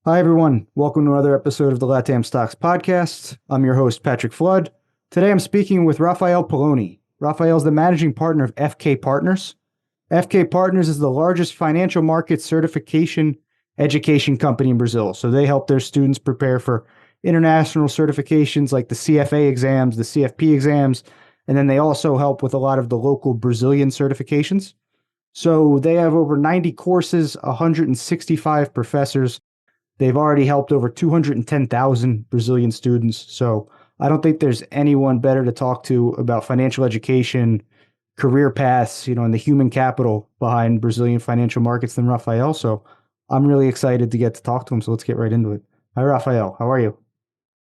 Hi, everyone. Welcome to another episode of the LATAM Stocks Podcast. I'm your host, Patrick Flood. Today I'm speaking with Raphael Palone. Raphael is the managing partner of FK Partners. FK Partners is the largest financial market certification education company in Brazil. So they help their students prepare for international certifications like the CFA exams, the CFP exams, and then they also help with a lot of the local Brazilian certifications. So they have over 90 courses, 165 professors. They've already helped over 210,000 Brazilian students. So I don't think there's anyone better to talk to about financial education, career paths, and the human capital behind Brazilian financial markets than Raphael. So I'm really excited to get to talk to him. So let's get right into it. Hi, Raphael. How are you?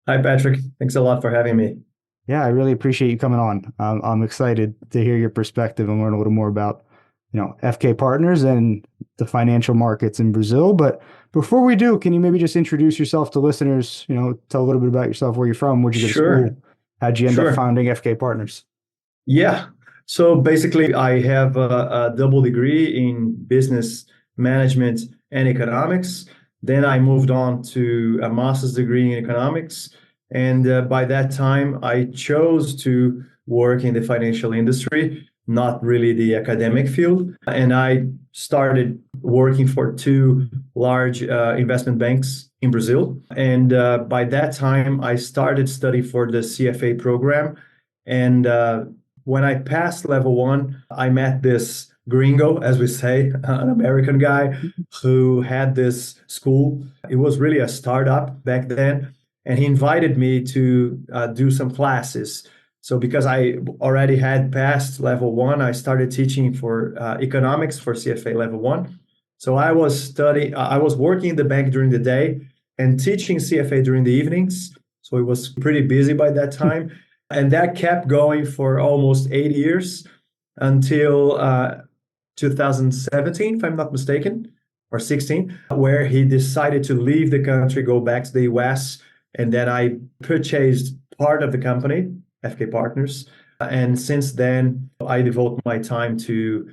Hi, Patrick. Thanks a lot for having me. Yeah, I really appreciate you coming on. I'm excited to hear your perspective and learn a little more about, FK Partners and the financial markets in Brazil. But before we do, can you maybe just introduce yourself to listeners? Tell a little bit about yourself, where you're from, where'd you go to Sure, school, how'd you end up sure. founding FK Partners? Yeah. So basically, I have a double degree in business management and economics. Then I moved on to a master's degree in economics. And by that time, I chose to work in the financial industry, not really the academic field. And I started working for two large investment banks in Brazil. And by that time, I started study for the CFA program. And when I passed level one, I met this gringo, as we say, an American guy who had this school. It was really a startup back then. And he invited me to do some classes. So because I already had passed level one, I started teaching for economics for CFA level one. So I was working in the bank during the day and teaching CFA during the evenings. So it was pretty busy by that time. And that kept going for almost 8 years until 2017, if I'm not mistaken, or 16, where he decided to leave the country, go back to the US. And then I purchased part of the company, FK Partners. And since then, I devote my time to,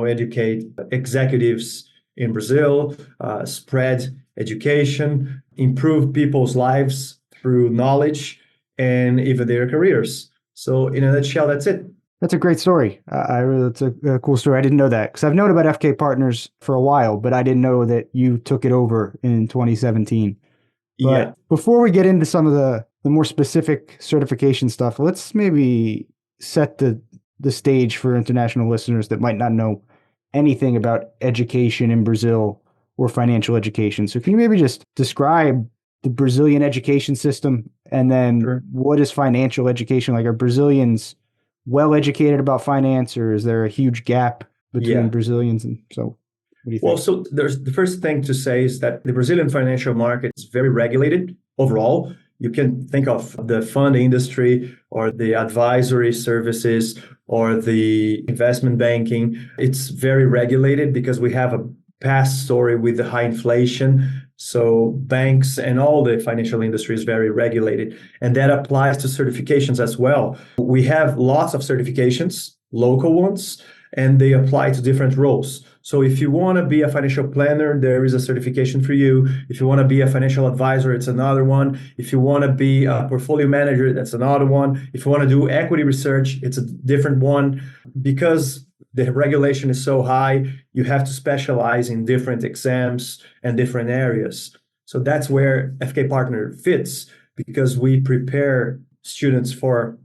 educate executives in Brazil, spread education, improve people's lives through knowledge and even their careers. So in a nutshell, that's it. That's a great story. It's a cool story. I didn't know that because I've known about FK Partners for a while, but I didn't know that you took it over in 2017. Yeah, But before we get into some of the more specific certification stuff, let's maybe set the stage for international listeners that might not know anything about education in Brazil or financial education. So can you maybe just describe the Brazilian education system and then sure. what is financial education like? Are Brazilians well educated about finance, or is there a huge gap between Yeah. Brazilians? And so what do you Well, think? so there's the first thing to say is that the Brazilian financial market is very regulated overall. You can think of the fund industry or the advisory services or the investment banking. It's very regulated because we have a past story with the high inflation. So banks and all the financial industry is very regulated. And that applies to certifications as well. We have lots of certifications, local ones, and they apply to different roles. So if you want to be a financial planner, there is a certification for you. If you want to be a financial advisor, it's another one. If you want to be a portfolio manager, that's another one. If you want to do equity research, it's a different one. Because the regulation is so high, you have to specialize in different exams and different areas. So that's where FK Partner fits because we prepare students for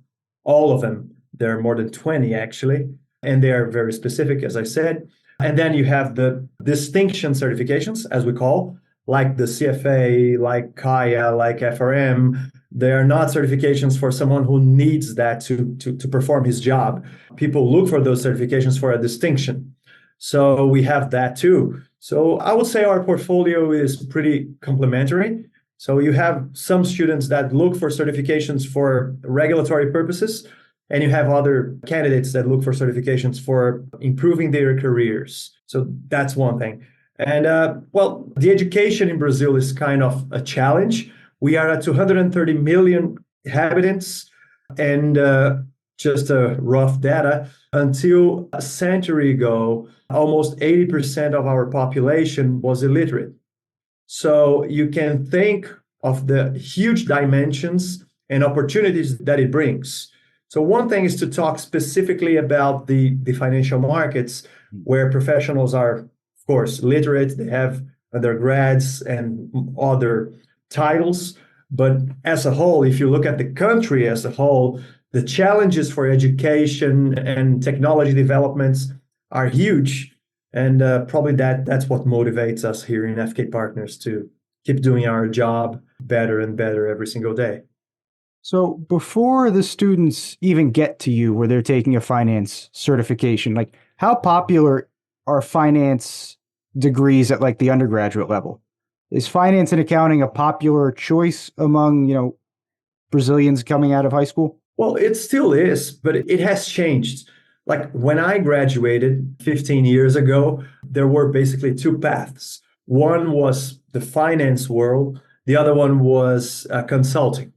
all of them. There are more than 20 actually, and they are very specific, as I said. And then you have the distinction certifications, as we call, like the CFA, like Kaya, like FRM. They are not certifications for someone who needs that to perform his job. People look for those certifications for a distinction. So we have that too. So I would say our portfolio is pretty complementary. So you have some students that look for certifications for regulatory purposes, and you have other candidates that look for certifications for improving their careers. So that's one thing. And well, the education in Brazil is kind of a challenge. We are at 230 million inhabitants, and just a rough data, until a century ago, almost 80% of our population was illiterate. So you can think of the huge dimensions and opportunities that it brings. So one thing is to talk specifically about the financial markets where professionals are, of course, literate, they have undergrads and other titles. But as a whole, if you look at the country as a whole, the challenges for education and technology developments are huge. And probably that's what motivates us here in FK Partners to keep doing our job better and better every single day. So before the students even get to you where they're taking a finance certification, like how popular are finance degrees at like the undergraduate level? Is finance and accounting a popular choice among, Brazilians coming out of high school? Well, it still is, but it has changed. Like when I graduated 15 years ago, there were basically two paths. One was the finance world, the other one was consulting.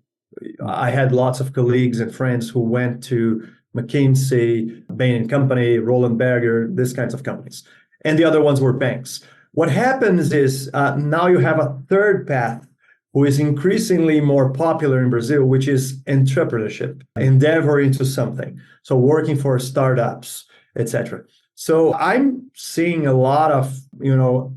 I had lots of colleagues and friends who went to McKinsey, Bain and Company, Roland Berger, these kinds of companies. And the other ones were banks. What happens is now you have a third path who is increasingly more popular in Brazil, which is entrepreneurship, endeavor into something. So working for startups, etc. So I'm seeing a lot of,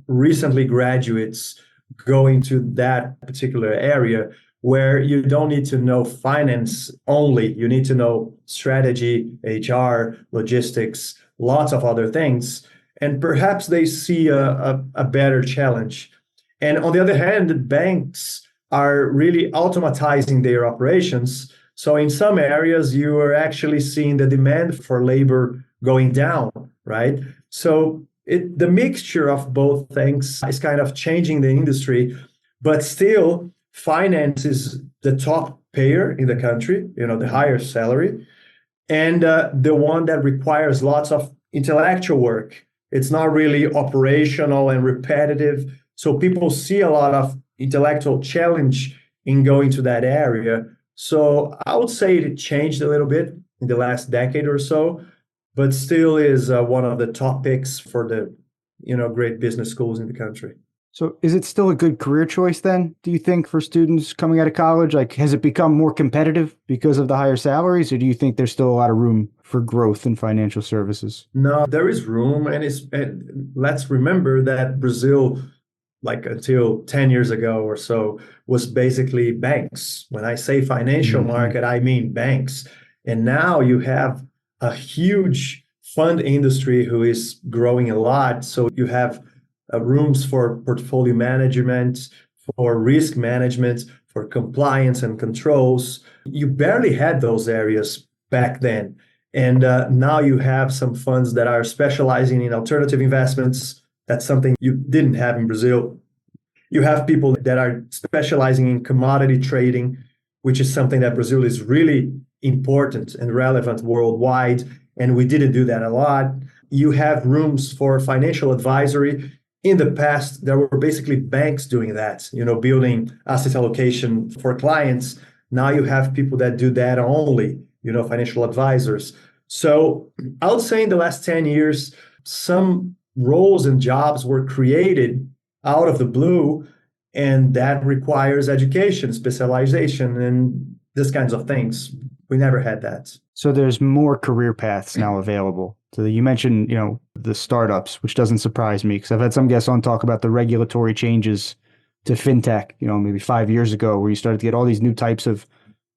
recently graduates going to that particular area where you don't need to know finance only. You need to know strategy, HR, logistics, lots of other things. And perhaps they see a better challenge. And on the other hand, banks are really automatizing their operations. So in some areas, you are actually seeing the demand for labor going down, right? So the mixture of both things is kind of changing the industry, but still finance is the top payer in the country, the higher salary, and the one that requires lots of intellectual work. It's not really operational and repetitive. So people see a lot of intellectual challenge in going to that area. So I would say it changed a little bit in the last decade or so, but still is one of the top picks for the great business schools in the country. So is it still a good career choice then, do you think, for students coming out of college? Like, has it become more competitive because of the higher salaries, or do you think there's still a lot of room for growth in financial services? No, there is room. And let's remember that Brazil, like until 10 years ago or so, was basically banks. When I say financial market, I mean banks. And now you have a huge fund industry who is growing a lot. So you have rooms for portfolio management, for risk management, for compliance and controls. You barely had those areas back then. And now you have some funds that are specializing in alternative investments. That's something you didn't have in Brazil. You have people that are specializing in commodity trading, which is something that Brazil is really important and relevant worldwide. And we didn't do that a lot. You have rooms for financial advisory. In the past, there were basically banks doing that, building asset allocation for clients. Now you have people that do that only, financial advisors. So I would say in the last 10 years, some roles and jobs were created out of the blue, and that requires education, specialization, and these kinds of things. We never had that. So there's more career paths now available. So you mentioned, the startups, which doesn't surprise me because I've had some guests on talk about the regulatory changes to fintech, maybe 5 years ago, where you started to get all these new types of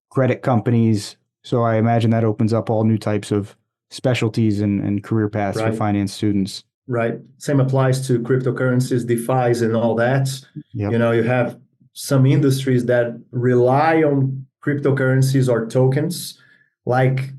credit companies. So I imagine that opens up all new types of specialties and career paths for finance students. Right. Same applies to cryptocurrencies, DeFi's, and all that. Yep. You have some industries that rely on cryptocurrencies or tokens, like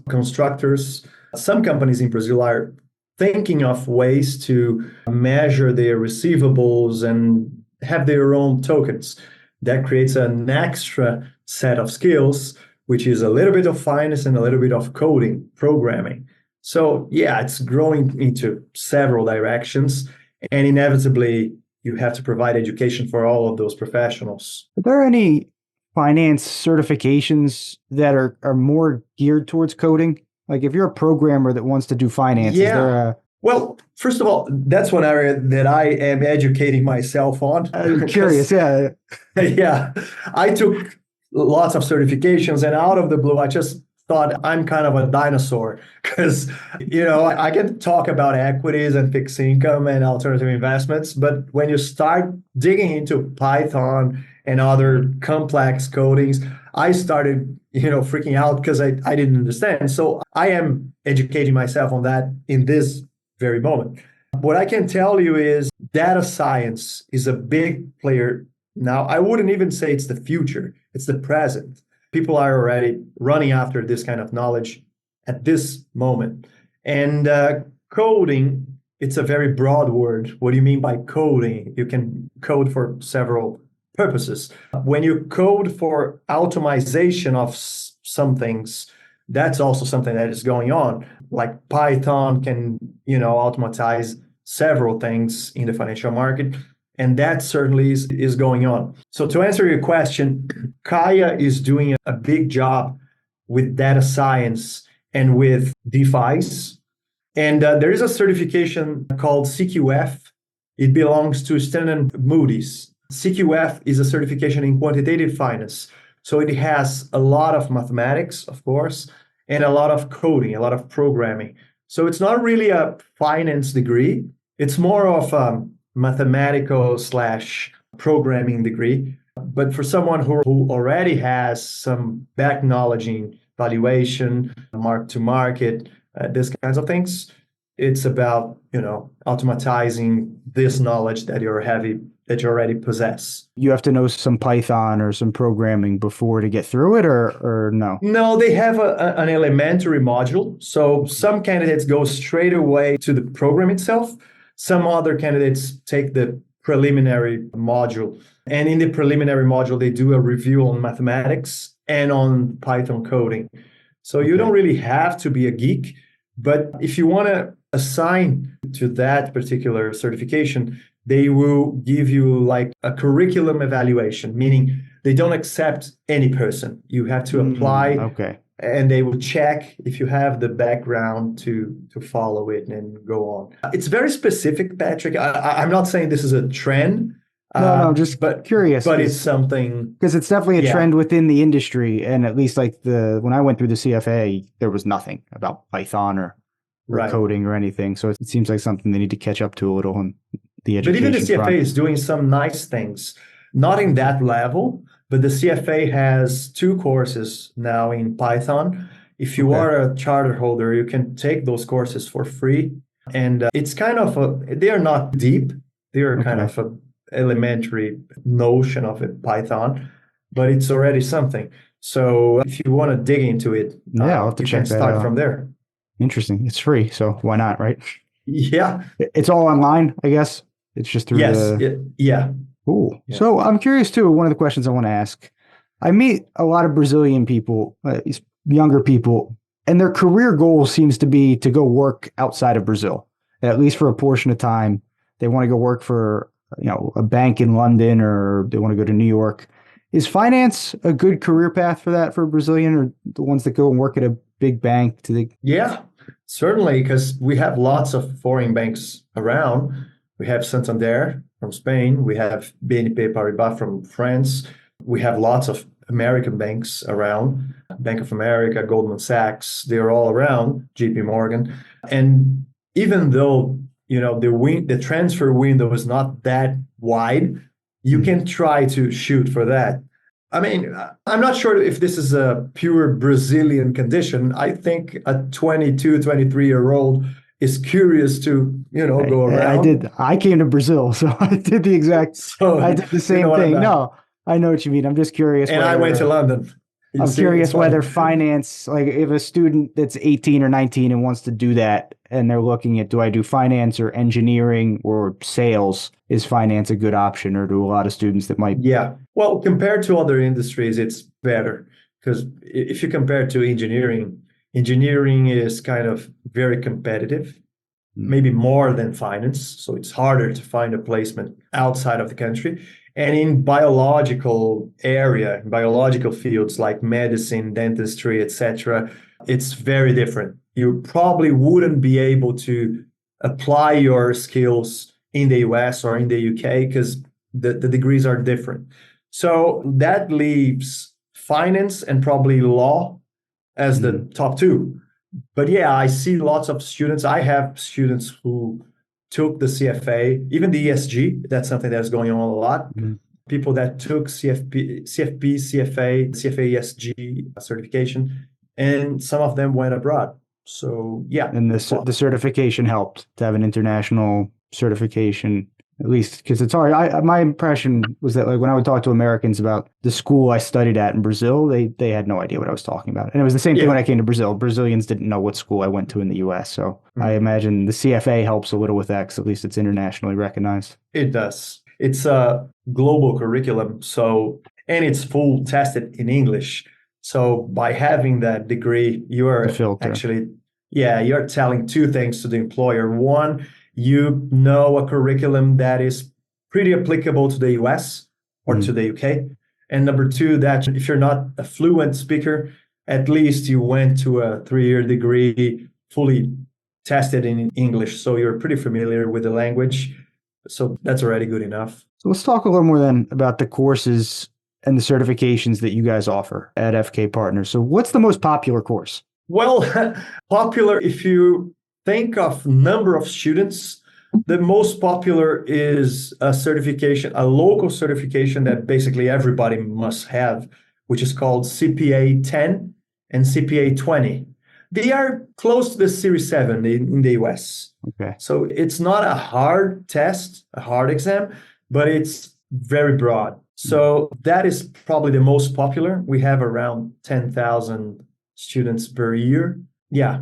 constructors. Some companies in Brazil are thinking of ways to measure their receivables and have their own tokens. That creates an extra set of skills, which is a little bit of finance and a little bit of coding, programming. So yeah, it's growing into several directions, and inevitably you have to provide education for all of those professionals. Are there any finance certifications that are more geared towards coding? Like if you're a programmer that wants to do finance, is there Well, first of all, that's one area that I am educating myself on. I'm Because, curious. Yeah. yeah, I took lots of certifications, and out of the blue, I just thought I'm kind of a dinosaur because, I can talk about equities and fixed income and alternative investments, but when you start digging into Python and other complex codings, I started, freaking out because I didn't understand. So I am educating myself on that in this very moment. What I can tell you is data science is a big player now. I wouldn't even say it's the future, it's the present. People are already running after this kind of knowledge at this moment. And coding, it's a very broad word. What do you mean by coding? You can code for several purposes. When you code for automation of some things, that's also something that is going on. Like Python can, automatize several things in the financial market. And that certainly is going on. So to answer your question, Kaya is doing a big job with data science and with DeFi's. And there is a certification called CQF. It belongs to Standard Moody's. CQF is a certification in quantitative finance. So it has a lot of mathematics, of course, and a lot of coding, a lot of programming. So it's not really a finance degree. It's more of a mathematical slash programming degree. But for someone who already has some back knowledge in valuation, mark to market, these kinds of things, it's about, automatizing this knowledge that that you already possess. You have to know some Python or some programming before to get through it, or no? No, they have an elementary module. So some candidates go straight away to the program itself. Some other candidates take the preliminary module. And in the preliminary module, they do a review on mathematics and on Python coding. So you don't really have to be a geek, but if you want to assign to that particular certification, they will give you like a curriculum evaluation, meaning they don't accept any person. You have to apply, and they will check if you have the background to follow it and go on. It's very specific, Patrick. I'm not saying this is a trend. No, I'm just curious. But it's something, because it's definitely a trend within the industry, and at least like when I went through the CFA, there was nothing about Python or coding or anything. So it seems like something they need to catch up to a little on the education. But even the CFA is doing some nice things, not in that level, but the CFA has 2 courses now in Python. If you are a charter holder, you can take those courses for free. And it's kind of they are not deep. They are kind of a elementary notion of Python, but it's already something. So if you want to dig into it, I'll have to check that out. Start from there. Interesting. It's free, so why not, right? Yeah. It's all online, I guess. It's just through yeah. Cool. Yeah. So I'm curious too. One of the questions I want to ask, I meet a lot of Brazilian people, younger people, and their career goal seems to be to go work outside of Brazil, at least for a portion of time. They want to go work for a bank in London, or they want to go to New York. Is finance a good career path for that for a Brazilian, or the ones that go and work at a big bank? Yeah, certainly, because we have lots of foreign banks around. We have Santander from Spain. We have BNP Paribas from France. We have lots of American banks around. Bank of America, Goldman Sachs, they're all around, JP Morgan. And even though the transfer window is not that wide, you can try to shoot for that. I mean, I'm not sure if this is a pure Brazilian condition. I think a 22, 23-year-old is curious to, go around. I came to Brazil, so I did the same thing. No, I know what you mean. I'm just curious. And I went to London. I'm curious whether finance, like if a student that's 18 or 19 and wants to do that, and they're looking at, do I do finance or engineering or sales? Is finance a good option, or do a lot of students that might? Yeah. Well, compared to other industries, it's better, because if you compare to engineering is kind of very competitive, maybe more than finance. So it's harder to find a placement outside of the country. And in biological fields like medicine, dentistry, etc., it's very different. You probably wouldn't be able to apply your skills in the US or in the UK because the degrees are different. So that leaves finance and probably law as the top two. But yeah, I see lots of students. I have students who took the CFA, even the ESG. That's something that's going on a lot. People that took CFP CFA, CFA ESG certification, and some of them went abroad. So yeah. And the certification helped to have an international certification, at least because it's hard. My impression was that like when I would talk to Americans about the school I studied at in Brazil, they had no idea what I was talking about. And it was the same thing when I came to Brazil. Brazilians didn't know what school I went to in the US. So I imagine the CFA helps a little with that because at least it's internationally recognized. It does. It's a global curriculum. So, and it's full tested in English. So by having that degree, you are actually, you're telling two things to the employer. One, you know a curriculum that is pretty applicable to the US or to the UK. And number two, that if you're not a fluent speaker, at least you went to a 3-year degree fully tested in English. So you're pretty familiar with the language. So that's already good enough. So let's talk a little more then about the courses and the certifications that you guys offer at FK Partners. So what's the most popular course? Well, popular, if you think of number of students, the most popular is a certification, a local certification that basically everybody must have, which is called CPA 10 and CPA 20. They are close to the Series 7 in the US. Okay. So it's not a hard test, a hard exam, but it's very broad. So that is probably the most popular. We have around 10,000 students per year. Yeah.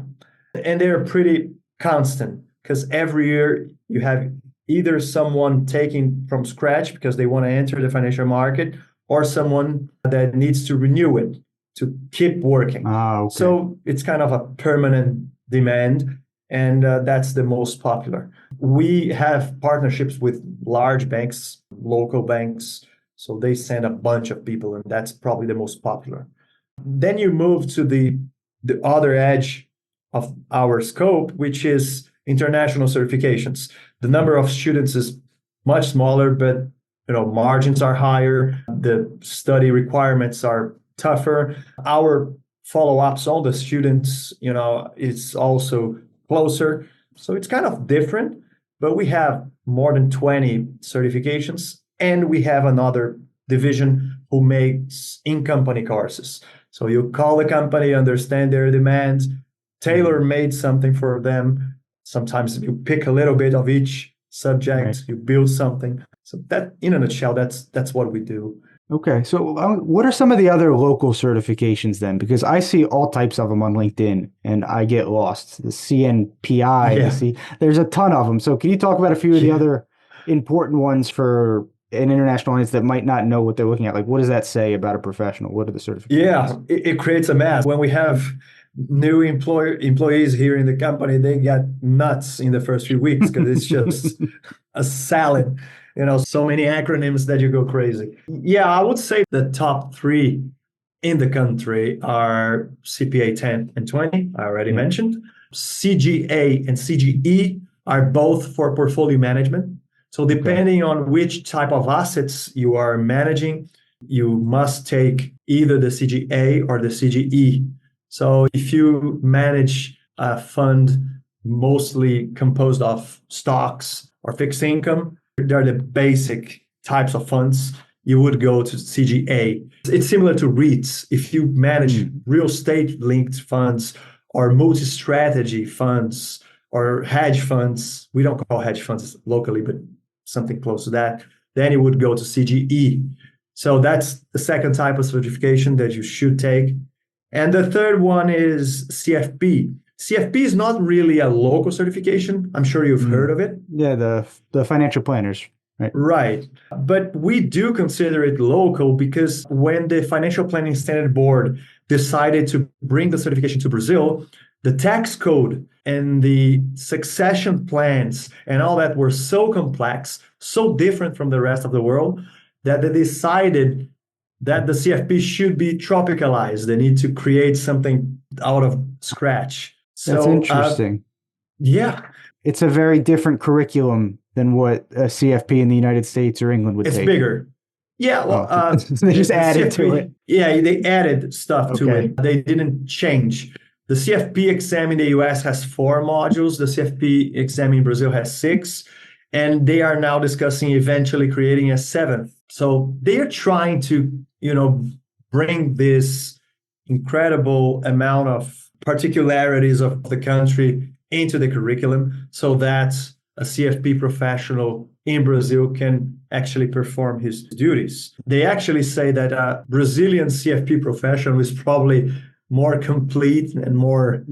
And they're pretty constant because every year you have either someone taking from scratch because they want to enter the financial market or someone that needs to renew it to keep working. Okay. So it's kind of a permanent demand, and that's the most popular. We have partnerships with large banks, local banks, so they send a bunch of people, and that's probably the most popular. Then you move to the other edge of our scope, which is international certifications. The number of students is much smaller, but margins are higher. The study requirements are tougher. Our follow-ups on the students, is also closer. So it's kind of different, but we have more than 20 certifications, and we have another division who makes in-company courses. So you call the company, understand their demands, tailor-made something for them. Sometimes you pick a little bit of each subject, you build something. So that, in a nutshell, that's what we do. Okay. So what are some of the other local certifications then? Because I see all types of them on LinkedIn and I get lost. The CNPI, there's a ton of them. So can you talk about a few of the other important ones for an international audience that might not know what they're looking at? Like, what does that say about a professional? What are the certifications? Yeah, it creates a mess. When we have new employees here in the company, they get nuts in the first few weeks because it's just a salad. So many acronyms that you go crazy. Yeah, I would say the top 3 in the country are CPA 10 and 20, I already mentioned. CGA and CGE are both for portfolio management. So depending on which type of assets you are managing, you must take either the CGA or the CGE. So if you manage a fund mostly composed of stocks or fixed income, they're the basic types of funds, you would go to CGA. It's similar to REITs. If you manage real estate linked funds or multi-strategy funds or hedge funds, we don't call hedge funds locally, but something close to that, then you would go to CGE. So that's the second type of certification that you should take. And the third one is CFP. CFP is not really a local certification. I'm sure you've heard of it. Yeah, the financial planners, right? Right. But we do consider it local because when the Financial Planning Standard Board decided to bring the certification to Brazil, the tax code and the succession plans and all that were so complex, so different from the rest of the world, that they decided that the CFP should be tropicalized. They need to create something out of scratch. That's interesting. Yeah. it's a very different curriculum than what a CFP in the United States or England would It's take. bigger. Yeah, well, They just added CFP, to it. Yeah, they added stuff to Okay. it. They didn't change. The CFP exam in the US has 4 modules. The CFP exam in Brazil has 6. And they are now discussing eventually creating a 7th. So they are trying to, bring this incredible amount of particularities of the country into the curriculum so that a CFP professional in Brazil can actually perform his duties. They actually say that a Brazilian CFP professional is probably more complete and more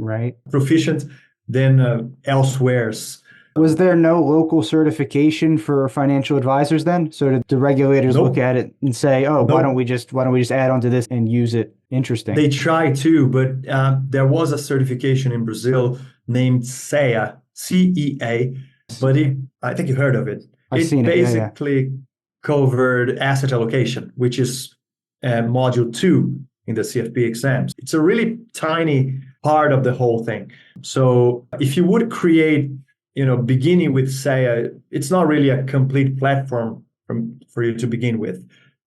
proficient than elsewhere's. Was there no local certification for financial advisors then? So did the regulators look at it and say, "Oh, why don't we just add onto this and use it?" Interesting. They try to, but there was a certification in Brazil named CEA, CEA, but I think you heard of it. I've seen it. Basically covered asset allocation, which is module 2 in the CFP exams. It's a really tiny part of the whole thing. So if you would create, beginning with CEA, it's not really a complete platform for you to begin with.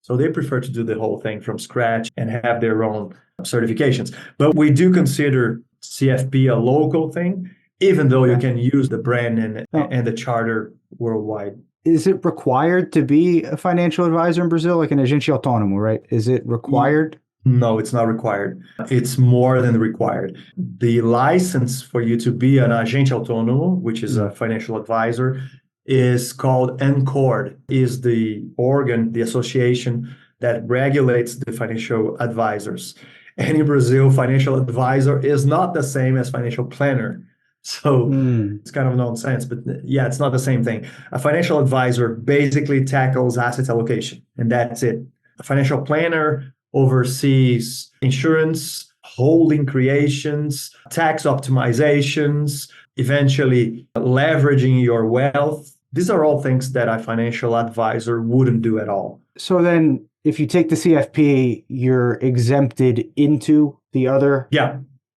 So they prefer to do the whole thing from scratch and have their own certifications. But we do consider CFP a local thing, even though you can use the brand and the charter worldwide. Is it required to be a financial advisor in Brazil, like an agente autônomo, right? Is it required? No, it's not required. It's more than required. The license for you to be an agente autônomo, which is a financial advisor, is called ANCORD, is the organ, the association that regulates the financial advisors. And in Brazil, financial advisor is not the same as financial planner. So it's kind of nonsense, but yeah, it's not the same thing. A financial advisor basically tackles asset allocation, and that's it. A financial planner oversees insurance, holding creations, tax optimizations, eventually leveraging your wealth. These are all things that a financial advisor wouldn't do at all. So then if you take the CFP, you're exempted into the other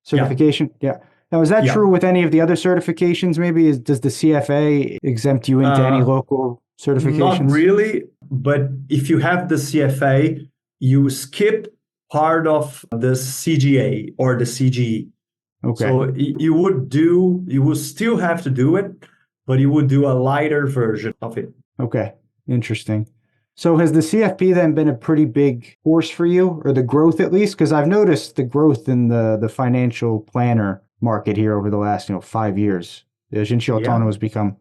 certification? Yeah. Now, is that true with any of the other certifications maybe? Does the CFA exempt you into any local certifications? Not really, but if you have the CFA, you skip part of the CGA or the CGE. Okay. So you would still have to do it, but you would do a lighter version of it. Okay. Interesting. So has the CFP then been a pretty big force for you, or the growth at least? Because I've noticed the growth in the financial planner market here over the last 5 years. The agente autônomo has become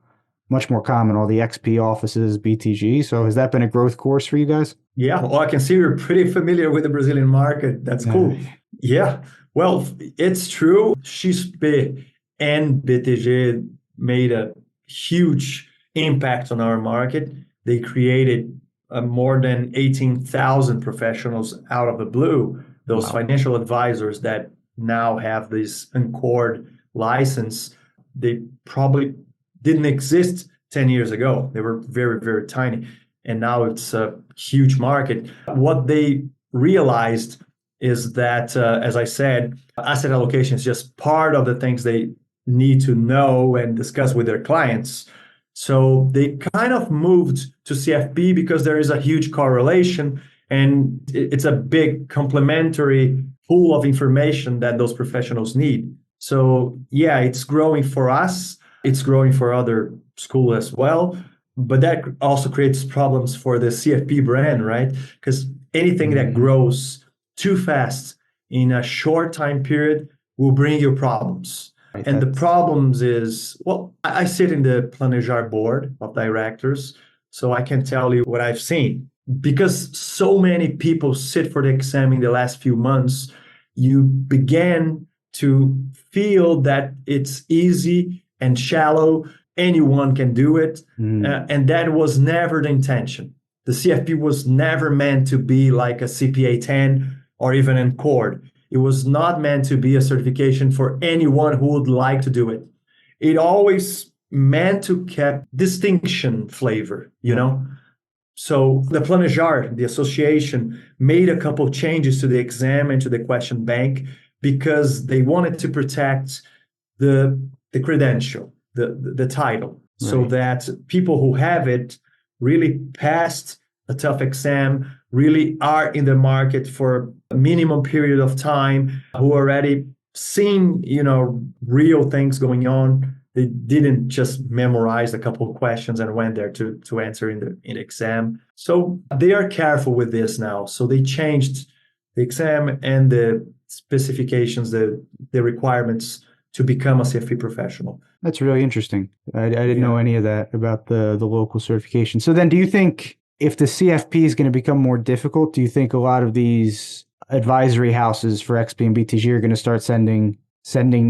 much more common, all the XP offices, BTG. So has that been a growth course for you guys? Yeah, well, I can see you're pretty familiar with the Brazilian market. That's cool. Yeah, well, it's true. XP and BTG made a huge impact on our market. They created more than 18,000 professionals out of the blue, those financial advisors that now have this ANCORD license. They probably didn't exist 10 years ago. They were very, very tiny. And now it's a huge market. What they realized is that, as I said, asset allocation is just part of the things they need to know and discuss with their clients. So they kind of moved to CFP because there is a huge correlation and it's a big complementary pool of information that those professionals need. So yeah, it's growing for us. It's growing for other schools as well. But that also creates problems for the CFP brand, right? Because anything that grows too fast in a short time period will bring you problems. Right, and the problems is, well, I sit in the Planejar board of directors, so I can tell you what I've seen. Because so many people sit for the exam in the last few months, you began to feel that it's easy and shallow. Anyone can do it. And that was never the intention. The CFP was never meant to be like a CPA 10 or even ANCORD. It was not meant to be a certification for anyone who would like to do it. It always meant to keep distinction flavor, you know? So the Planejar, the association, made a couple of changes to the exam and to the question bank because they wanted to protect the credential. the title, so Right. that people who have it really passed a tough exam, really are in the market for a minimum period of time, who already seen, real things going on. They didn't just memorize a couple of questions and went there to answer in the exam. So they are careful with this now. So they changed the exam and the specifications, the requirements to become a CFP professional. That's really interesting. I didn't know Yeah. any of that about the local certification. So then do you think if the CFP is going to become more difficult, do you think a lot of these advisory houses for XP and BTG are going to start sending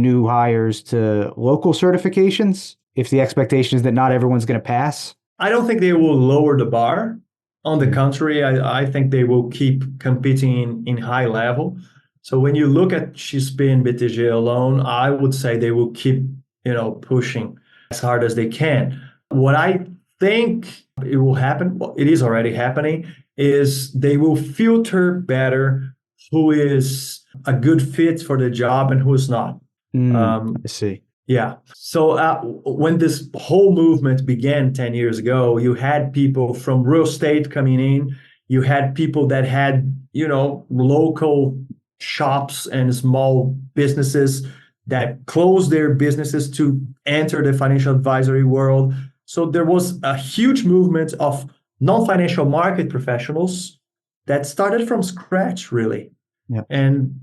new hires to local certifications if the expectation is that not everyone's going to pass? I don't think they will lower the bar. On the contrary, I think they will keep competing in high level. So when you look at XP and BTG alone, I would say they will keep, pushing as hard as they can. What I think it will happen, well, it is already happening, is they will filter better who is a good fit for the job and who's not. I see. Yeah. So when this whole movement began 10 years ago, you had people from real estate coming in. You had people that had, local shops and small businesses that closed their businesses to enter the financial advisory world. So there was a huge movement of non-financial market professionals that started from scratch, really. Yeah. And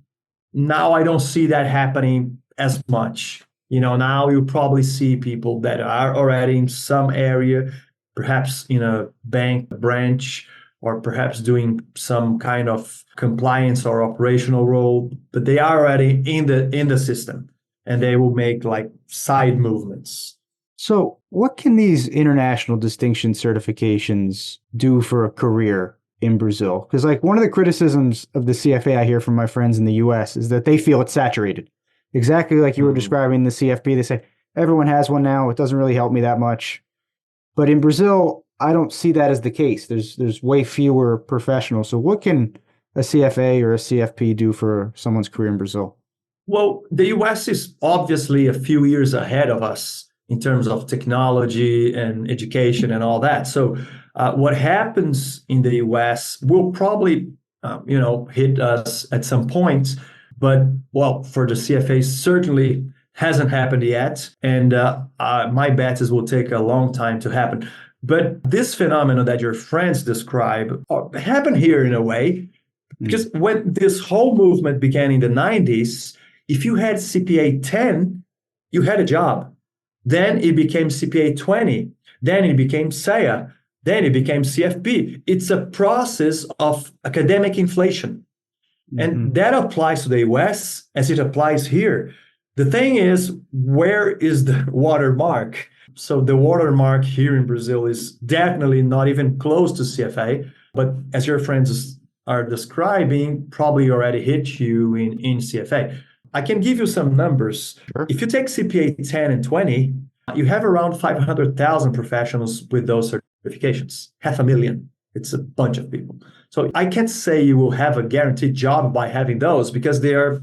now I don't see that happening as much. Now you probably see people that are already in some area, perhaps in a bank branch, or perhaps doing some kind of compliance or operational role, but they are already in the system, and they will make like side movements. So what can these international distinction certifications do for a career in Brazil? Because like one of the criticisms of the CFA I hear from my friends in the US is that they feel it's saturated. Exactly like you were describing the CFP. They say, everyone has one now. It doesn't really help me that much. But in Brazil, I don't see that as the case. There's way fewer professionals. So what can a CFA or a CFP do for someone's career in Brazil? Well, the US is obviously a few years ahead of us in terms of technology and education and all that. So what happens in the US will probably, hit us at some point. But, well, for the CFA, certainly hasn't happened yet. And my bet is will take a long time to happen. But this phenomenon that your friends describe happened here in a way, because when this whole movement began in the 90s, if you had CPA 10, you had a job. Then it became CPA 20. Then it became SEA. Then it became CFP. It's a process of academic inflation. And that applies to the US as it applies here. The thing is, where is the watermark? So the watermark here in Brazil is definitely not even close to CFA. But as your friends are describing, probably already hit you in CFA. I can give you some numbers. Sure. If you take CPA 10 and 20, you have around 500,000 professionals with those certifications, 500,000. It's a bunch of people. So I can't say you will have a guaranteed job by having those because they are,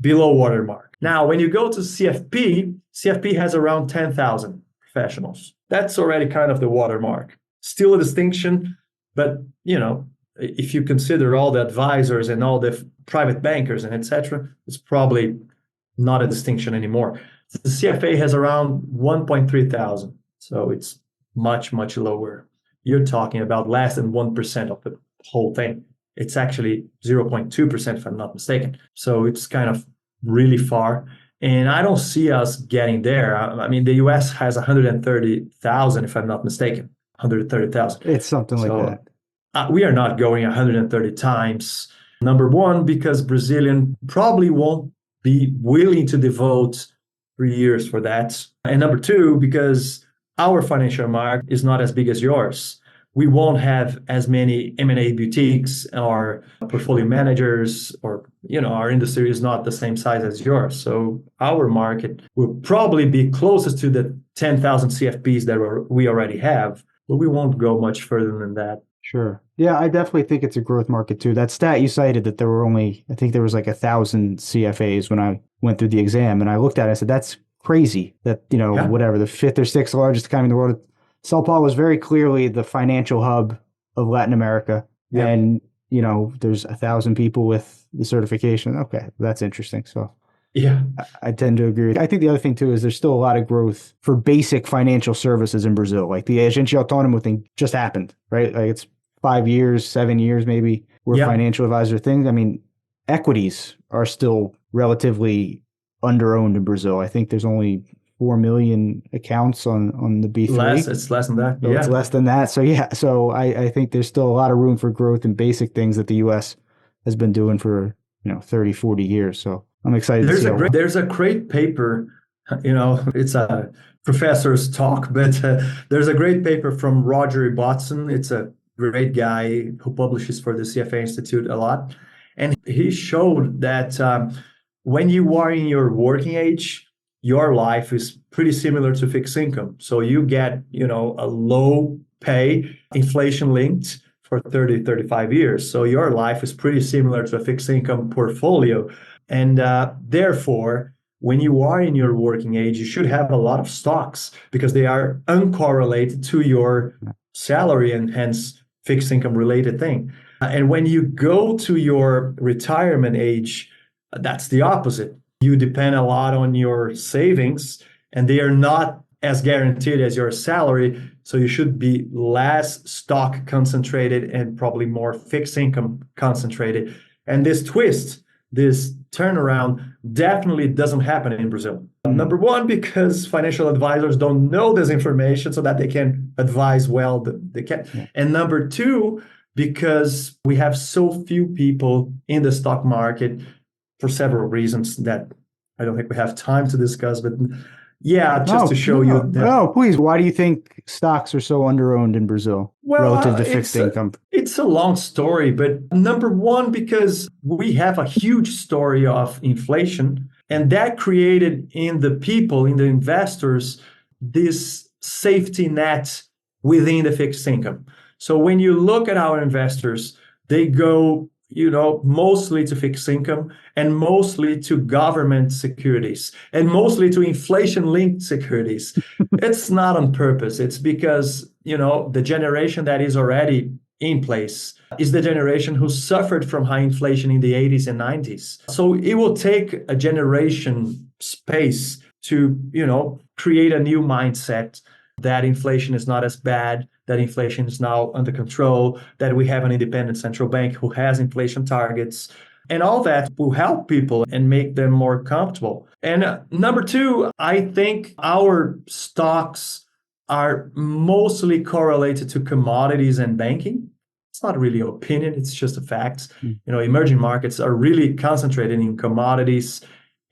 below watermark. Now, when you go to CFP has around 10,000 professionals. That's already kind of the watermark. Still a distinction, but, if you consider all the advisors and all the private bankers and etc., it's probably not a distinction anymore. The CFA has around 1.3 thousand. So it's much, much lower. You're talking about less than 1% of the whole thing. It's actually 0.2%, if I'm not mistaken. So it's kind of really far. And I don't see us getting there. I mean, the US has 130,000, if I'm not mistaken. 130,000. It's something like that. We are not going 130 times. Number one, because Brazilian probably won't be willing to devote 3 years for that. And number two, because our financial market is not as big as yours. We won't have as many M&A boutiques or portfolio managers, or, our industry is not the same size as yours. So our market will probably be closest to the 10,000 CFPs that we already have, but we won't go much further than that. Sure. Yeah, I definitely think it's a growth market too. That stat you cited that there were only, I think there was like 1,000 CFAs when I went through the exam, and I looked at it and I said, that's crazy that, Yeah. whatever, the fifth or sixth largest economy in the world. Sao Paulo is very clearly the financial hub of Latin America. Yeah. And, there's 1,000 people with the certification. Okay, that's interesting. So Yeah. I tend to agree. I think the other thing too is there's still a lot of growth for basic financial services in Brazil. Like the Agente Autônomo thing just happened, right? Like it's 5 years, 7 years maybe, where Yeah. financial advisor things. I mean, equities are still relatively underowned in Brazil. I think there's only 4 million accounts on the B3. It's less than that. So it's Yeah. less than that. So yeah, so I think there's still a lot of room for growth in basic things that the US has been doing for, 30, 40 years. So I'm excited to see how. There's a great paper, it's a professor's talk, but there's a great paper from Roger Botson. It's a great guy who publishes for the CFA Institute a lot. And he showed that when you are in your working age, your life is pretty similar to fixed income. So you get, a low pay, inflation linked for 30, 35 years. So your life is pretty similar to a fixed income portfolio. And therefore, when you are in your working age, you should have a lot of stocks because they are uncorrelated to your salary and hence fixed income related thing. And when you go to your retirement age, that's the opposite. You depend a lot on your savings and they are not as guaranteed as your salary. So you should be less stock concentrated and probably more fixed income concentrated. And this turnaround definitely doesn't happen in Brazil. Number one, because financial advisors don't know this information so that they can advise well. They can. Yeah. And number two, because we have so few people in the stock market for several reasons that I don't think we have time to discuss, but yeah, just to show you that. No, please. Why do you think stocks are so underowned in Brazil relative to fixed income? It's a long story, but number one, because we have a huge story of inflation, and that created in the people, in the investors, this safety net within the fixed income. So when you look at our investors, they go mostly to fixed income and mostly to government securities and mostly to inflation-linked securities. It's not on purpose. It's because, the generation that is already in place is the generation who suffered from high inflation in the 80s and 90s. So it will take a generation space to, create a new mindset that inflation is not as bad, that inflation is now under control, that we have an independent central bank who has inflation targets, and all that will help people and make them more comfortable. And number two, I think our stocks are mostly correlated to commodities and banking. It's not really an opinion, it's just a fact. Emerging markets are really concentrated in commodities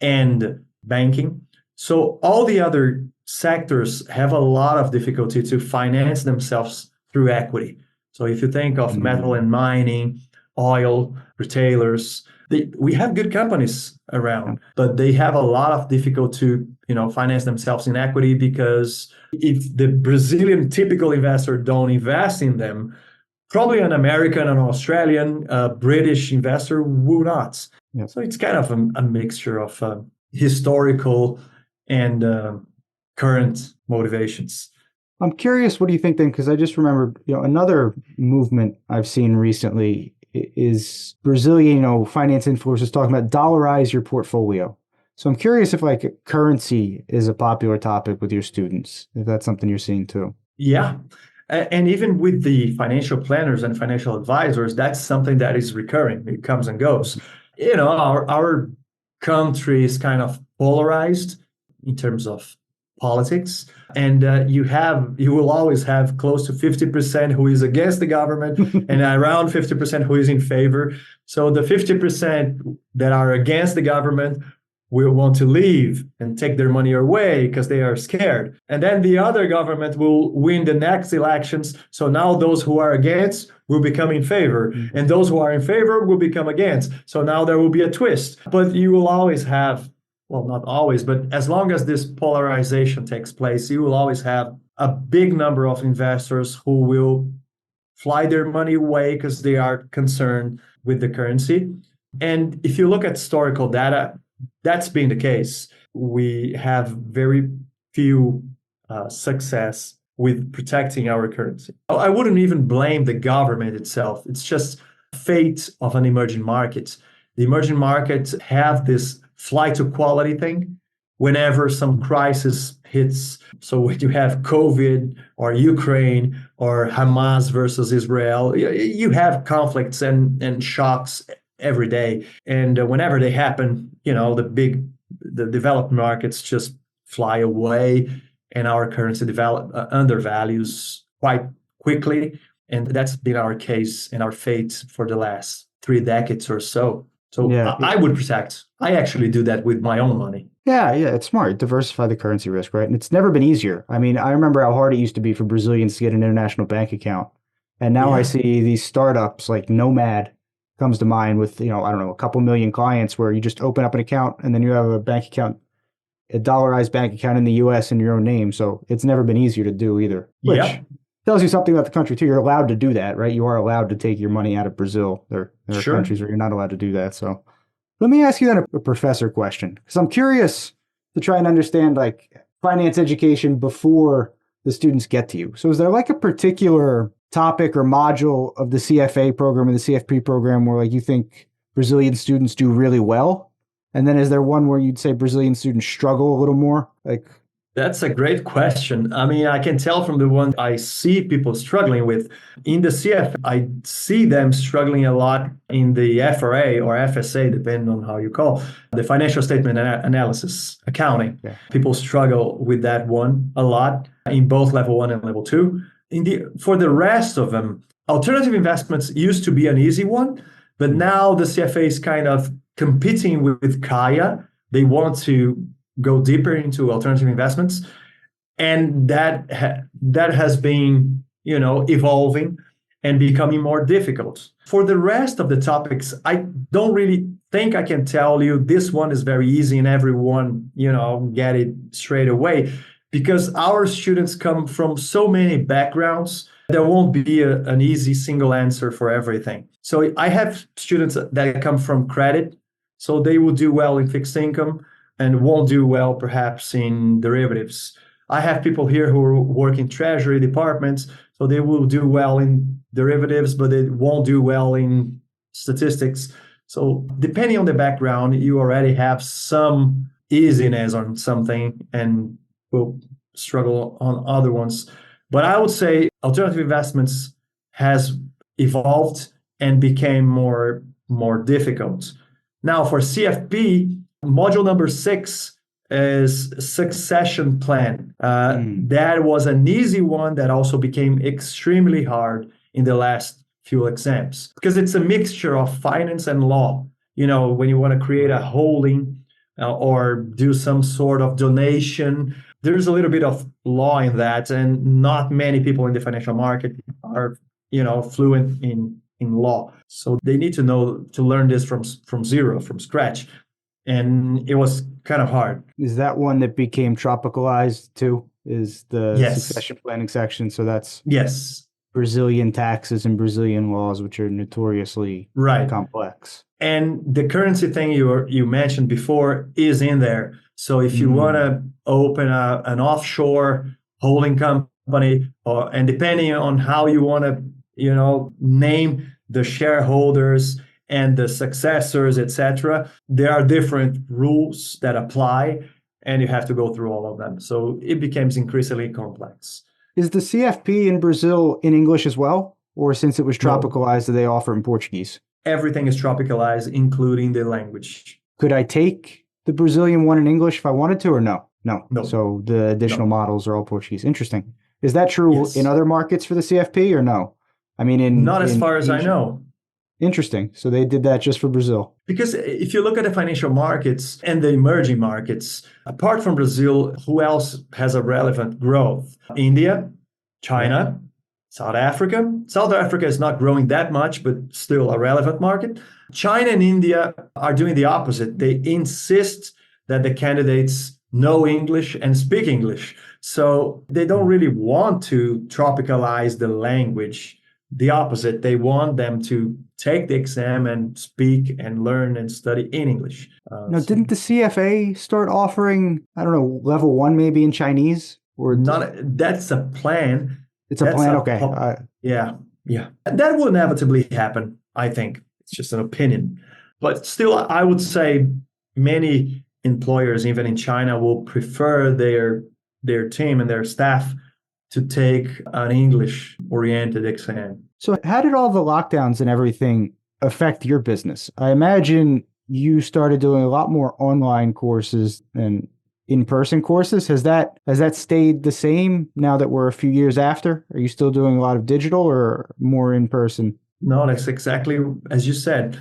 and banking. So all the other sectors have a lot of difficulty to finance themselves through equity. So if you think of metal and mining, oil, retailers, we have good companies around, but they have a lot of difficulty to finance themselves in equity because if the Brazilian typical investor don't invest in them, probably an American, an Australian, British investor will not. Yep. So it's kind of a mixture of historical and current motivations. I'm curious, what do you think then? Because I just remembered, another movement I've seen recently is Brazilian, finance influencers talking about dollarize your portfolio. So I'm curious if currency is a popular topic with your students, if that's something you're seeing too. Yeah. And even with the financial planners and financial advisors, that's something that is recurring. It comes and goes. Our country is kind of polarized in terms of politics, and you will always have close to 50% who is against the government and around 50% who is in favor. So the 50% that are against the government will want to leave and take their money away because they are scared. And then the other government will win the next elections. So now those who are against will become in favor, and those who are in favor will become against. So now there will be a twist. But you will always have, well, not always, but as long as this polarization takes place, you will always have a big number of investors who will fly their money away because they are concerned with the currency. And if you look at historical data, that's been the case. We have very few success with protecting our currency. I wouldn't even blame the government itself. It's just fate of an emerging market. The emerging markets have this flight to quality thing whenever some crisis hits. So when you have COVID or Ukraine or Hamas versus Israel, you have conflicts and shocks every day. And whenever they happen, the developed markets just fly away and our currency undervalues quite quickly. And that's been our case and our fate for the last 3 decades or so. So Yeah. I would protect. I actually do that with my own money. Yeah, it's smart. Diversify the currency risk, right? And it's never been easier. I mean, I remember how hard it used to be for Brazilians to get an international bank account. And now I Yeah. see these startups like Nomad comes to mind with, I don't know, a couple million clients where you just open up an account and then you have a bank account, a dollarized bank account in the US in your own name. So it's never been easier to do either, which Yep. tells you something about the country too. You're allowed to do that, right? You are allowed to take your money out of Brazil. There are Sure. countries where you're not allowed to do that. So let me ask you then a professor question, because I'm curious to try and understand like finance education before the students get to you. So is there like a particular topic or module of the CFA program or the CFP program where like you think Brazilian students do really well? And then is there one where you'd say Brazilian students struggle a little more? Like, That's a great question. I mean, I can tell from the one I see people struggling with. In the CF, I see them struggling a lot in the FRA or FSA, depending on how you call the financial statement analysis, accounting. yeah. People struggle with that one a lot in both level 1 and level 2. For the rest of them, alternative investments used to be an easy one, but now the CFA is kind of competing with Kaya. They want to go deeper into alternative investments, and that has been evolving and becoming more difficult. For the rest of the topics, I don't really think I can tell you this one is very easy and everyone get it straight away, because our students come from so many backgrounds. There won't be an easy single answer for everything. So I have students that come from credit, so they will do well in fixed income and won't do well perhaps in derivatives. I have people here who work in treasury departments, so they will do well in derivatives, but they won't do well in statistics. So depending on the background, you already have some easiness on something and will struggle on other ones. But I would say alternative investments has evolved and became more difficult. Now for CFP, module number 6 is succession plan. That was an easy one that also became extremely hard in the last few exams, because it's a mixture of finance and law. When you want to create a holding or do some sort of donation, there's a little bit of law in that, and not many people in the financial market are fluent in law. So they need to learn this from zero, from scratch. And it was kind of hard. Is that one that became tropicalized too? Is the Yes. succession planning section? So that's Yes. Brazilian taxes and Brazilian laws, which are notoriously Right. complex. And the currency thing you mentioned before is in there. So if you want to open an offshore holding company, and depending on how you want to, name the shareholders and the successors, etc., there are different rules that apply, and you have to go through all of them. So it becomes increasingly complex. Is the CFP in Brazil in English as well? Or since it was tropicalized, do they offer in Portuguese? Everything is tropicalized, including the language. Could I take the Brazilian one in English if I wanted to, or no? No. No. So the additional models are all Portuguese. Interesting. Is that true in other markets for the CFP or no? I mean, not as far as Asia? I know. Interesting. So they did that just for Brazil. Because if you look at the financial markets and the emerging markets, apart from Brazil, who else has a relevant growth? India, China, South Africa. South Africa is not growing that much, but still a relevant market. China and India are doing the opposite. They insist that the candidates know English and speak English. So they don't really want to tropicalize the language the opposite. They want them to take the exam and speak and learn and study in English. Now, didn't the CFA start offering, I don't know, level one maybe in Chinese? Or that's a plan. It's a That's plan. Okay. Yeah, yeah. That will inevitably happen, I think. It's just an opinion. But still, I would say many employers, even in China, will prefer their team and their staff to take an English-oriented exam. So how did all the lockdowns and everything affect your business? I imagine you started doing a lot more online courses than in-person courses. Has that stayed the same now that we're a few years after? Are you still doing a lot of digital or more in person? No, that's exactly as you said.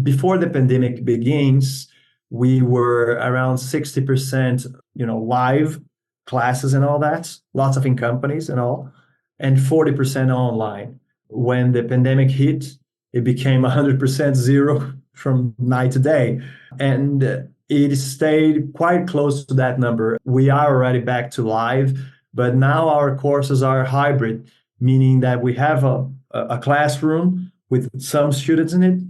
Before the pandemic begins, we were around 60%, live classes and all that, lots of in companies and all, and 40% online. When the pandemic hit, it became 100% zero from night to day. And it stayed quite close to that number. We are already back to live, but now our courses are hybrid, meaning that we have a classroom with some students in it,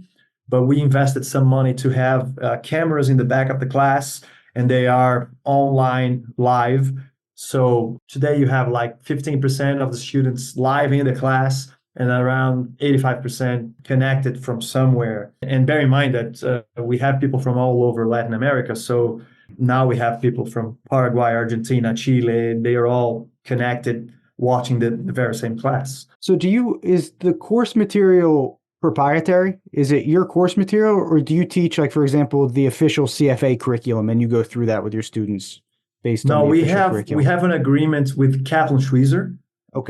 but we invested some money to have cameras in the back of the class, and they are online live. So today you have like 15% of the students live in the class and around 85% connected from somewhere. And bear in mind that we have people from all over Latin America. So now we have people from Paraguay, Argentina, Chile. They are all connected watching the very same class. So is the course material proprietary? Is it your course material, or do you teach, like, for example, the official CFA curriculum and you go through that with your students based on the official curriculum? We have an agreement with Kaplan Schweizer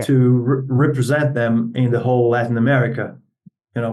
to represent them in the whole Latin America,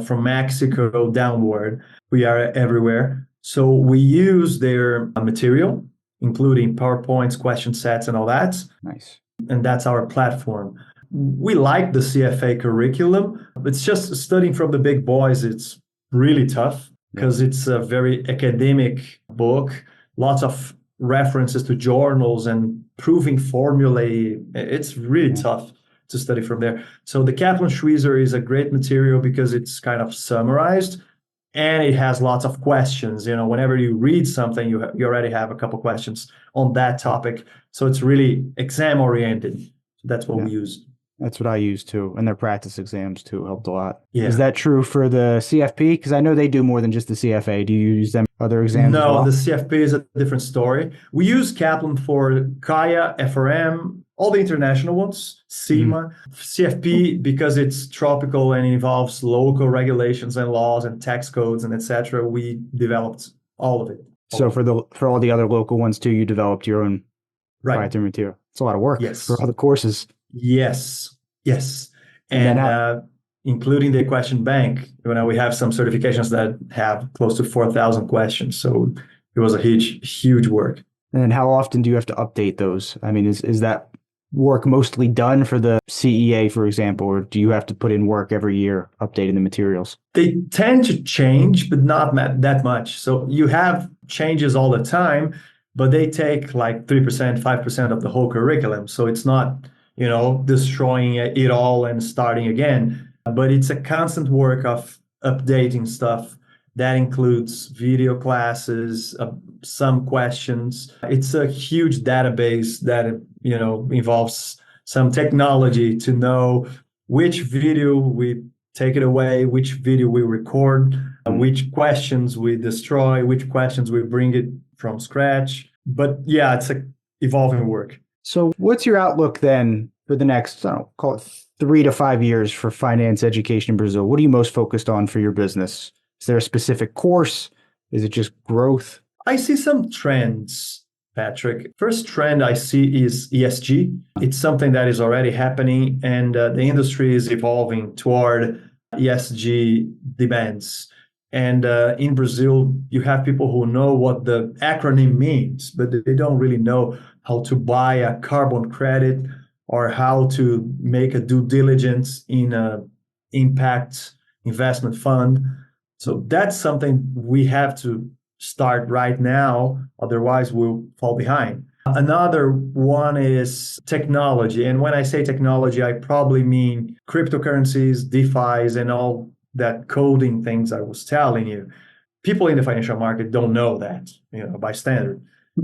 from Mexico downward. We are everywhere. So we use their material, including PowerPoints, question sets, and all that. Nice. And that's our platform. We like the CFA curriculum. It's just studying from the big boys. It's really tough because it's a very academic book, lots of references to journals and proving formulae. It's really tough to study from there. So the Kaplan Schweizer is a great material because it's kind of summarized and it has lots of questions. Whenever you read something, you already have a couple questions on that topic. So it's really exam oriented. So that's what we use. That's what I use too. And their practice exams too helped a lot. Yeah. Is that true for the CFP? Because I know they do more than just the CFA. Do you use them other exams as well? No, the CFP is a different story. We use Kaplan for Kaya, FRM, all the international ones, CIMA, CFP, because it's tropical and involves local regulations and laws and tax codes and etc. We developed all of it. So for all the other local ones too, you developed your own proprietary material. It's a lot of work for all the courses. Yes. And including the question bank, we have some certifications that have close to 4,000 questions. So it was a huge work. And how often do you have to update those? I mean, is that work mostly done for the CEA, for example, or do you have to put in work every year updating the materials? They tend to change, but not that much. So you have changes all the time, but they take like 3%, 5% of the whole curriculum. So it's not, destroying it all and starting again. But it's a constant work of updating stuff. That includes video classes, some questions. It's a huge database that, involves some technology to know which video we take it away, which video we record, which questions we destroy, which questions we bring it from scratch. But yeah, it's an evolving work. So what's your outlook then for the next, call it 3 to 5 years for finance education in Brazil? What are you most focused on for your business? Is there a specific course? Is it just growth? I see some trends, Patrick. First trend I see is ESG. It's something that is already happening, and the industry is evolving toward ESG demands. And in Brazil, you have people who know what the acronym means, but they don't really know how to buy a carbon credit or how to make a due diligence in an impact investment fund. So that's something we have to start right now, otherwise we'll fall behind. Another one is technology. And when I say technology, I probably mean cryptocurrencies, DeFi's, and all that coding things I was telling you. People in the financial market don't know that, by standard,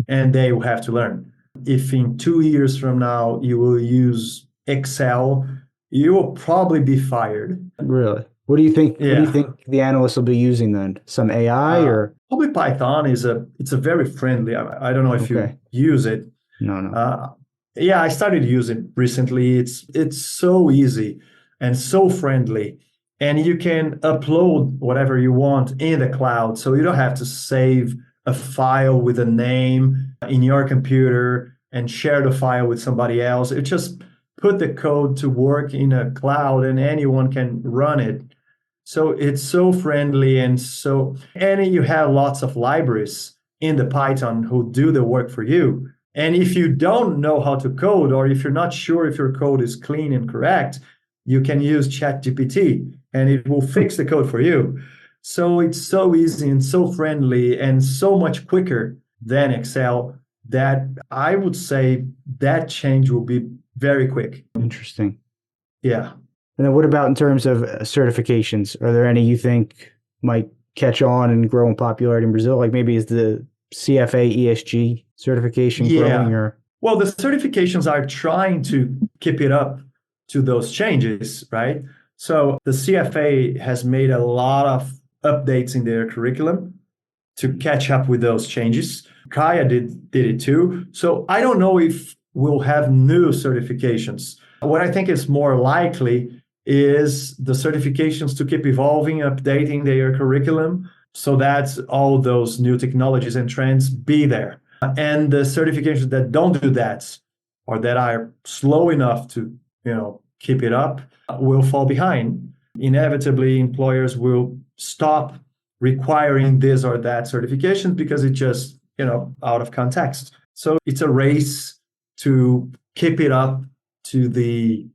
and they will have to learn. If in 2 years from now you will use Excel, you will probably be fired. Really? What do you think? What do you Yeah. think the analysts will be using then? Some AI or Probably Python it's a very friendly. I don't know if you okay? use it. No. Yeah, I started using recently. It's so easy and so friendly, and you can upload whatever you want in the cloud, so you don't have to save a file with a name in your computer and share the file with somebody else. It just put the code to work in a cloud, and anyone can run it. So it's so friendly and you have lots of libraries in the Python who do the work for you. And if you don't know how to code, or if you're not sure if your code is clean and correct, you can use ChatGPT and it will fix the code for you. So it's so easy and so friendly and so much quicker than Excel that I would say that change will be very quick. Interesting. Yeah. And then what about in terms of certifications? Are there any you think might catch on and grow in popularity in Brazil? Like maybe is the CFA ESG certification growing Yeah. or Well, the certifications are trying to keep it up to those changes, right? So the CFA has made a lot of updates in their curriculum to catch up with those changes. Kaya did it too. So I don't know if we'll have new certifications. What I think is more likely is the certifications to keep evolving, updating their curriculum so that all those new technologies and trends be there. And the certifications that don't do that or that are slow enough to, keep it up will fall behind. Inevitably, employers will stop requiring this or that certification because it just, out of context. So it's a race to keep it up to the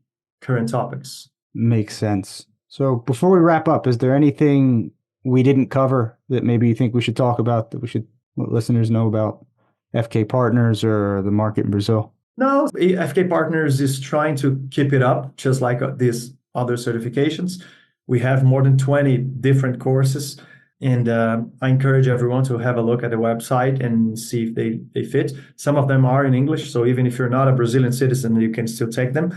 current topics. makes sense? So before we wrap up, is there anything we didn't cover that maybe you think we should talk about that we should let listeners know about FK Partners or the market in Brazil? No, FK Partners is trying to keep it up, just like these other certifications. We have more than 20 different courses, and I encourage everyone to have a look at the website and see if they fit. Some of them are in English, so even if you're not a Brazilian citizen, you can still take them.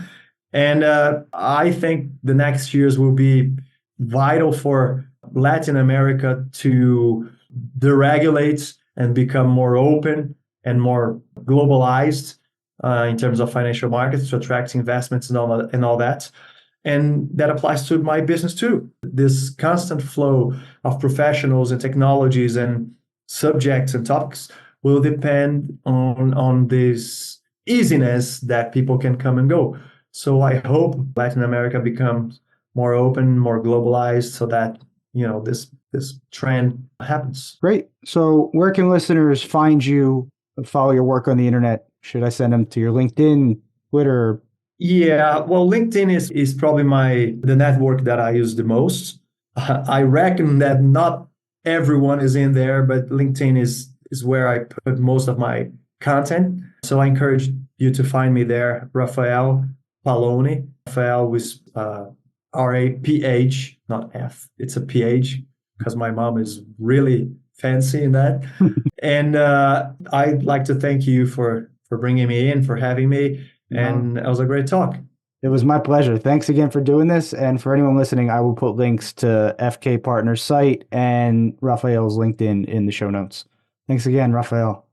And I think the next years will be vital for Latin America to deregulate and become more open and more globalized in terms of financial markets to attract investments and all that. And that applies to my business too. This constant flow of professionals and technologies and subjects and topics will depend on this easiness that people can come and go. So I hope Latin America becomes more open, more globalized, so that this trend happens. Great. So where can listeners find you, follow your work on the internet? Should I send them to your LinkedIn, Twitter? Yeah, well, LinkedIn is probably the network that I use the most. I reckon that not everyone is in there, but LinkedIn is where I put most of my content. So I encourage you to find me there, Raphael Palone. Raphael with RAPH, not F. It's a PH because my mom is really fancy in that. And I'd like to thank you for bringing me in, for having me. And it was a great talk. It was my pleasure. Thanks again for doing this. And for anyone listening, I will put links to FK Partners site and Raphael's LinkedIn in the show notes. Thanks again, Raphael.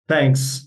Thanks.